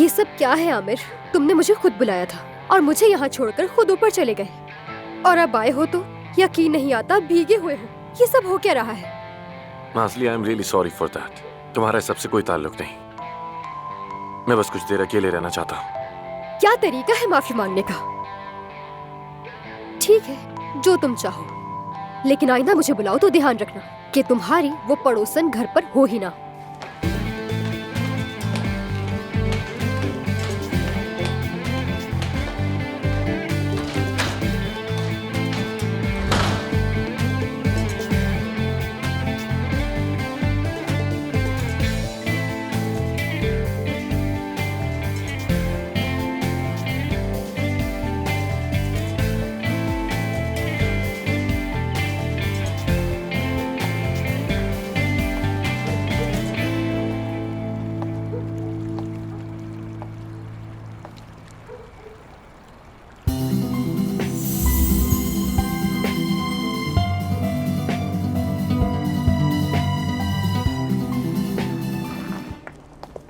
ये सब क्या है आमिर? तुमने मुझे खुद बुलाया था और मुझे यहाँ छोड़कर खुद ऊपर चले गए, और अब आए हो तो यकीन नहीं आता भीगे हुए हो। ये सब हो क्या रहा है? Nazli, I am really sorry for that. तुम्हारा इस सबसे कोई ताल्लुक नहीं। मैं बस कुछ देर अकेले रहना चाहता हूँ। क्या तरीका है माफी मांगने का? ठीक है, जो तुम चाहो, लेकिन आइंदा मुझे बुलाओ तो ध्यान रखना कि तुम्हारी वो पड़ोसन घर पर हो ही ना।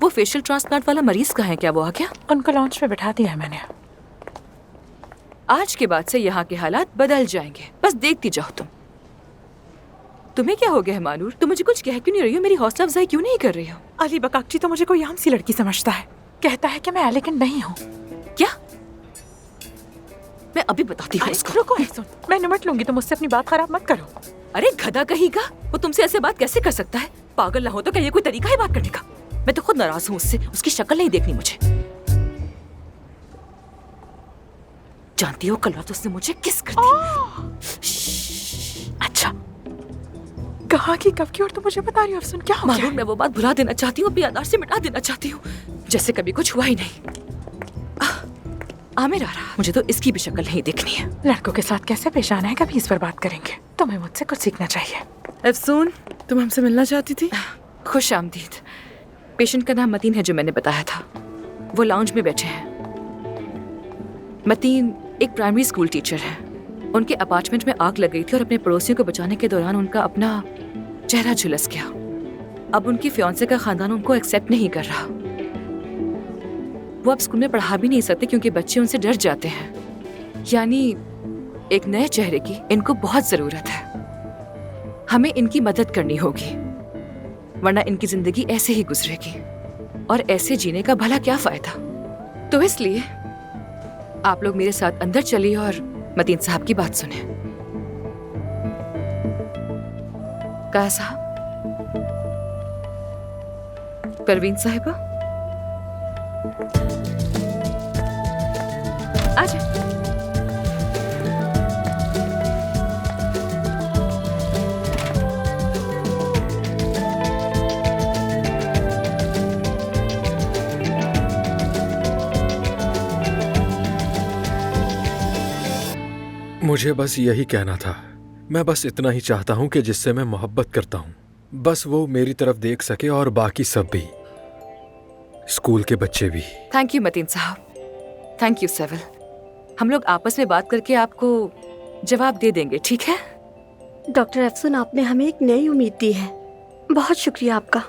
वो फेशियल ट्रांसप्लांट वाला मरीज कहाँ है? क्या वो आ गया? उनको लॉन्च पे बिठा दिया है मैंने। आज के बाद से यहाँ के हालात बदल जाएंगे, बस देखती जाओ तुम। तुम्हें क्या हो गया है मानूर? तुम मुझे कुछ कह क्यों नहीं रही हो? मेरी हौसला अफजाई क्यों नहीं कर रही हो? अली बकाकची तो मुझे कोई आम सी लड़की समझता है, कहता है कि मैं एलिगेंट नहीं हूँ। क्या? मैं अभी बताती हूँ उसको। रुको सुन, मैं निमट लूंगी, तुम मुझसे अपनी बात खराब मत करो। अरे गधा कहीं का, वो तुमसे ऐसे बात कैसे कर सकता है? पागल ना हो तो क्या ये कोई तरीका है बात करने का? मैं तो खुद नाराज हूँ उससे, उसकी शक्ल नहीं देखनी मुझे। जानती हो कल रात उसने मुझे किस कर दिया। अच्छा, कहाँ की कब की और तुम मुझे बता रही हो? अफसून क्या हो गया? मालूम, मैं वो बात भुला देना चाहती हूँ, अपनी याददाश्त से मिटा देना चाहती हूँ, जैसे कभी कुछ हुआ ही नहीं। आमिर आ रहा, मुझे तो इसकी भी शक्ल नहीं देखनी है। लड़कों के साथ कैसे पेश आना है, कभी इस पर बात करेंगे। तुम्हें मुझसे कुछ सीखना चाहिए। अफसून, तुम हमसे मिलना चाहती थी? खुश आमदीद। पेशेंट का नाम मतीन है, जो मैंने बताया था। वो लाउंज में बैठे हैं। मतीन एक प्राइमरी स्कूल टीचर है। उनके अपार्टमेंट में आग लग गई थी और अपने पड़ोसियों को बचाने के दौरान उनका अपना चेहरा झुलस गया। अब उनकी फियांसे का खानदान उनको एक्सेप्ट नहीं कर रहा। वो अब स्कूल में पढ़ा भी नहीं सकते क्योंकि बच्चे उनसे डर जाते हैं। यानी एक नए चेहरे की इनको बहुत जरूरत है। हमें इनकी मदद करनी होगी, वरना इनकी जिंदगी ऐसे ही गुजरेगी, और ऐसे जीने का भला क्या फायदा। तो इसलिए आप लोग मेरे साथ अंदर चलिए और मतीन साहब की बात सुने। कहा साहब? परवीन साहिबा, आ जाए। मुझे बस यही कहना था। मैं बस इतना ही चाहता हूँ कि जिससे मैं मोहब्बत करता हूँ, बस वो मेरी तरफ देख सके, और बाकी सब भी, स्कूल के बच्चे भी। थैंक यू मतीन साहब, थैंक यू सेविल। हम लोग आपस में बात करके आपको जवाब दे देंगे, ठीक है? डॉक्टर अफसून, आपने हमें एक नई उम्मीद दी है। बहुत शुक्रिया आपका।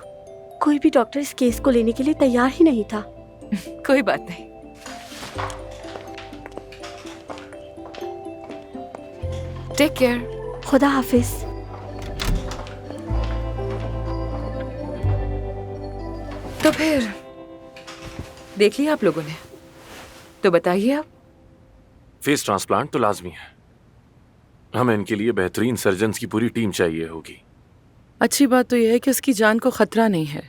कोई भी डॉक्टर इस केस को लेने के लिए तैयार ही नहीं था। कोई बात नहीं। Take care. खुदा हाफिज। तो फिर देख लिया आप लोगों ने, तो बताइए आप। फेस ट्रांसप्लांट तो लाजमी है। हमें इनके लिए बेहतरीन सर्जन्स की पूरी टीम चाहिए होगी। अच्छी बात तो यह है कि उसकी जान को खतरा नहीं है,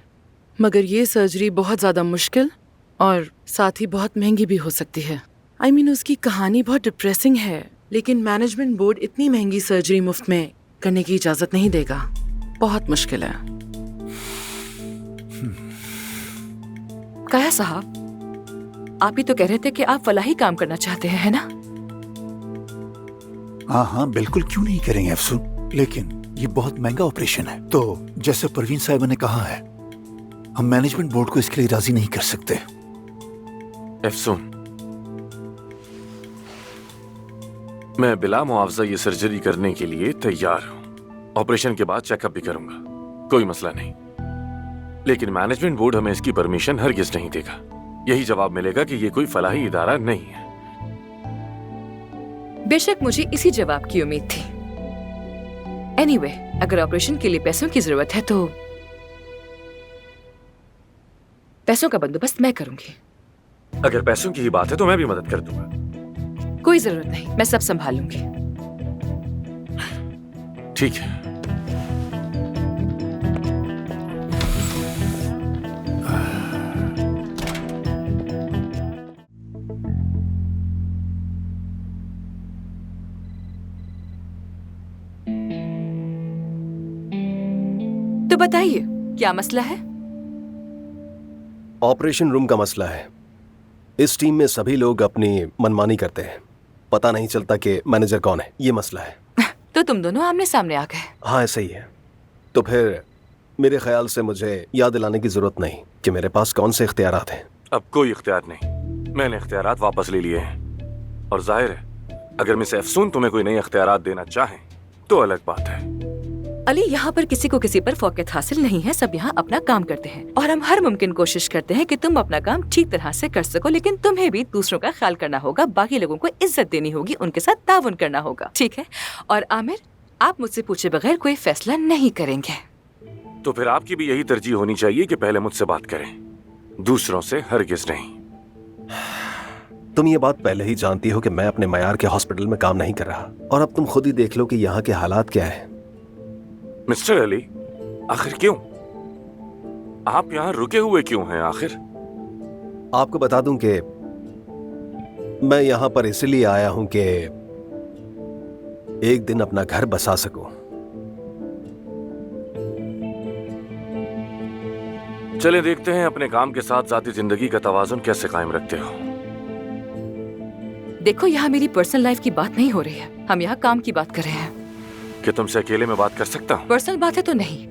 मगर ये सर्जरी बहुत ज़्यादा मुश्किल और साथ ही बहुत महंगी भी हो सकती है। I mean, उसकी कहानी बहुत डिप्रेसिंग है, लेकिन मैनेजमेंट बोर्ड इतनी महंगी सर्जरी मुफ्त में करने की इजाज़त नहीं देगा। बहुत मुश्किल है। काया साहब, आप ही तो कह रहे थे कि आप फलाही काम करना चाहते हैं, है ना? हाँ हाँ बिल्कुल, क्यों नहीं करेंगे अफसून, लेकिन ये बहुत महंगा ऑपरेशन है। तो जैसे परवीन साहिबा ने कहा है, हम मैनेजमेंट बोर्ड को इसके लिए राजी नहीं कर सकते। अफसून, मैं बिला मुआवजा ये सर्जरी करने के लिए तैयार हूँ। ऑपरेशन के बाद चेकअप भी करूंगा, कोई मसला नहीं। लेकिन मैनेजमेंट बोर्ड हमें इसकी परमिशन हरगिज नहीं देगा। यही जवाब मिलेगा कि ये कोई फलाही इदारा नहीं है। बेशक मुझे इसी जवाब की उम्मीद थी। एनीवे, अगर ऑपरेशन के लिए पैसों की जरूरत है तो पैसों का बंदोबस्त मैं करूंगी। अगर पैसों की ही बात है तो मैं भी मदद कर दूंगा। कोई जरूरत नहीं, मैं सब संभाल लूंगी। ठीक है। तो बताइए, क्या मसला है? ऑपरेशन रूम का मसला है। इस टीम में सभी लोग अपनी मनमानी करते हैं, पता नहीं चलता कि मैनेजर कौन है। ये मसला है। तो तुम दोनों आमने सामने आ गए। हाँ, ऐसा ही है। तो फिर मेरे ख्याल से मुझे याद दिलाने की जरूरत नहीं कि मेरे पास कौन से इख्तियारात हैं। अब कोई इख्तियार नहीं, मैंने इख्तियारात वापस ले लिए हैं। और जाहिर है अगर मिस अफसून तुम्हें कोई नए इख्तियारात देना चाहें तो अलग बात है। अली, यहाँ पर किसी को किसी पर फौकत हासिल नहीं है। सब यहाँ अपना काम करते हैं और हम हर मुमकिन कोशिश करते हैं कि तुम अपना काम ठीक तरह से कर सको, लेकिन तुम्हें भी दूसरों का ख्याल करना होगा, बाकी लोगों को इज्जत देनी होगी, उनके साथ ताउन करना होगा, ठीक है? और आमिर, आप मुझसे पूछे बगैर कोई फैसला नहीं करेंगे। तो फिर आपकी भी यही तरजीह होनी चाहिए कि पहले मुझसे बात करें, दूसरों से हरगिज नहीं। तुम ये बात पहले ही जानती हो कि मैं अपने मयार के हॉस्पिटल में काम नहीं कर रहा, और अब तुम खुद ही देख लो कि यहाँ के हालात क्या है। मिस्टर अली, आखिर क्यों? आप यहाँ रुके हुए क्यों हैं आखिर? आपको बता दूं कि मैं यहाँ पर इसलिए आया हूं कि एक दिन अपना घर बसा सकूं। चले देखते हैं अपने काम के साथ जाती जिंदगी का तवाजुन कैसे कायम रखते हो। देखो, यहाँ मेरी पर्सनल लाइफ की बात नहीं हो रही है, हम यहाँ काम की बात कर रहे हैं। कि तुमसे अकेले में बात कर सकता हूँ? पर्सनल बात है तो नहीं।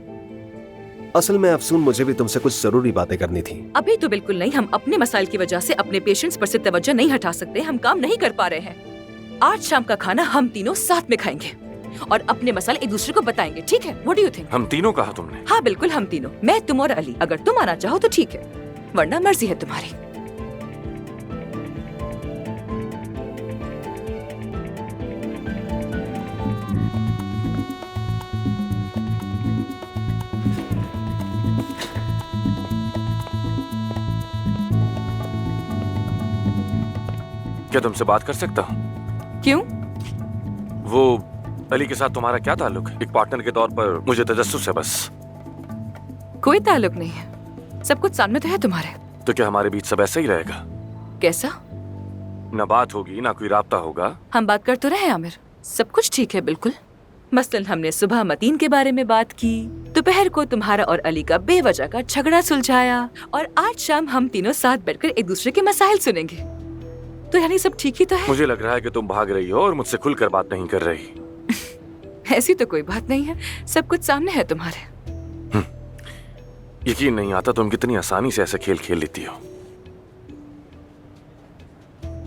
असल में अफसून, मुझे भी तुमसे कुछ जरूरी बातें करनी थी। अभी तो बिल्कुल नहीं। हम अपने मसाइल की वजह से अपने पेशेंट्स पर से तवज्जो नहीं हटा सकते। हम काम नहीं कर पा रहे हैं। आज शाम का खाना हम तीनों साथ में खाएंगे और अपने मसाले एक दूसरे को बताएंगे, ठीक है? What do you think? हम तीनों कहा तुमने? हाँ बिल्कुल, हम तीनों, मैं, तुम और अली। अगर तुम आना चाहो तो ठीक है, वरना मर्जी है तुम्हारी। क्या तुमसे बात कर सकता हूँ? क्यों? वो अली के साथ तुम्हारा क्या ताल्लुक है? एक पार्टनर के तौर पर मुझे तजस्सुस है बस। कोई ताल्लुक नहीं है, सब कुछ सामने तो है तुम्हारे। तो क्या हमारे बीच सब ऐसा ही रहेगा? कैसा? ना बात होगी, ना कोई राब्ता होगा। हम बात कर तो रहे आमिर, सब कुछ ठीक है बिल्कुल। मसलन हमने सुबह मतीन के बारे में बात की, दोपहर को तुम्हारा और अली का बेवजह का झगड़ा सुलझाया, और आज शाम हम तीनों साथ बैठकर एक दूसरे के मसाइल सुनेंगे। तो यानी सब ठीक ही तो है। मुझे लग रहा है कि तुम भाग रही हो और मुझसे खुलकर बात नहीं कर रही। ऐसी तो कोई बात नहीं है, सब कुछ सामने है तुम्हारे। यकीन नहीं आता तुम कितनी आसानी से ऐसे खेल खेल लेती हो।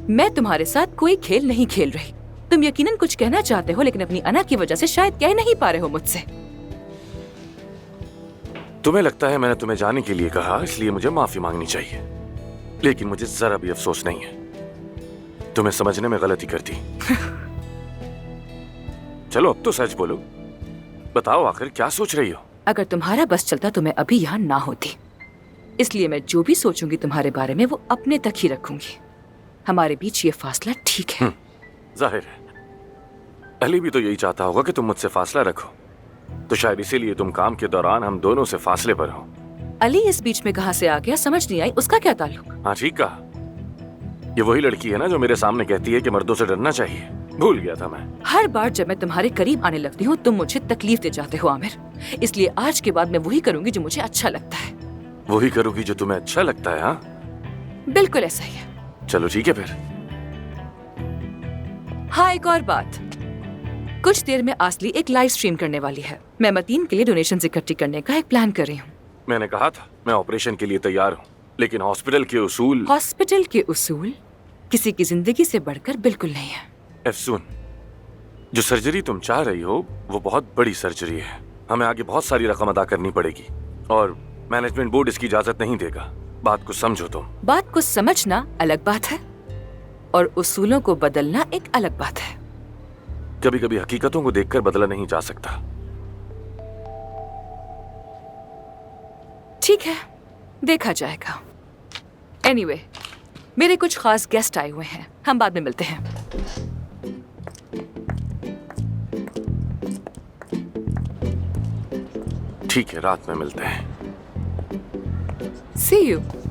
मैं तुम्हारे साथ कोई खेल नहीं खेल रही। तुम यकीनन कुछ कहना चाहते हो, लेकिन अपनी अना की वजह से शायद कह नहीं पा रहे हो मुझसे। तुम्हें लगता है मैंने तुम्हें जाने के लिए कहा, इसलिए मुझे माफी मांगनी चाहिए, लेकिन मुझे जरा भी अफसोस नहीं है। तुम्हें समझने में गलती करती। चलो अब तो सच बोलो, बताओ आखिर क्या सोच रही हो? अगर तुम्हारा बस चलता तो मैं अभी यहाँ ना होती, इसलिए मैं जो भी सोचूंगी तुम्हारे बारे में वो अपने तक ही रखूंगी। हमारे बीच ये फासला ठीक है। जाहिर है अली भी तो यही चाहता होगा कि तुम मुझसे फासला रखो, तो शायद इसीलिए तुम काम के दौरान हम दोनों से फासले पर हो। अली इस बीच में कहाँ से आ गया, समझ नहीं आई। उसका क्या ताल्लुक? हाँ ठीक कहा, ये वही लड़की है ना जो मेरे सामने कहती है कि मर्दों से डरना चाहिए। भूल गया था मैं। हर बार जब मैं तुम्हारे करीब आने लगती हूँ तुम मुझे तकलीफ दे जाते हो आमिर, इसलिए आज के बाद मैं वही करूंगी जो मुझे अच्छा लगता है। वही करूंगी जो तुम्हें अच्छा लगता है? हाँ बिल्कुल ऐसा ही है। चलो ठीक है फिर। हाँ, एक और बात, कुछ देर में आसली एक लाइव स्ट्रीम करने वाली है। मैं मतीन के लिए डोनेशन इकट्ठी करने का एक प्लान कर रही हूँ। मैंने कहा था मैं ऑपरेशन के लिए तैयार हूँ, लेकिन हॉस्पिटल के उसूल किसी की जिंदगी से बढ़कर बिल्कुल नहीं है। अफसून, जो सर्जरी तुम चाह रही हो वो बहुत बड़ी सर्जरी है। हमें आगे बहुत सारी रकम अदा करनी पड़ेगी और मैनेजमेंट बोर्ड इसकी इजाजत नहीं देगा। बात को समझो तुम। बात को समझना अलग बात है और उसूलों को बदलना एक अलग बात है। कभी कभी हकीकतों को देखकर बदला नहीं जा सकता। ठीक है, देखा जाएगा। एनीवे, मेरे कुछ खास गेस्ट आए हुए हैं, हम बाद में मिलते हैं। ठीक है, रात में मिलते हैं। See you.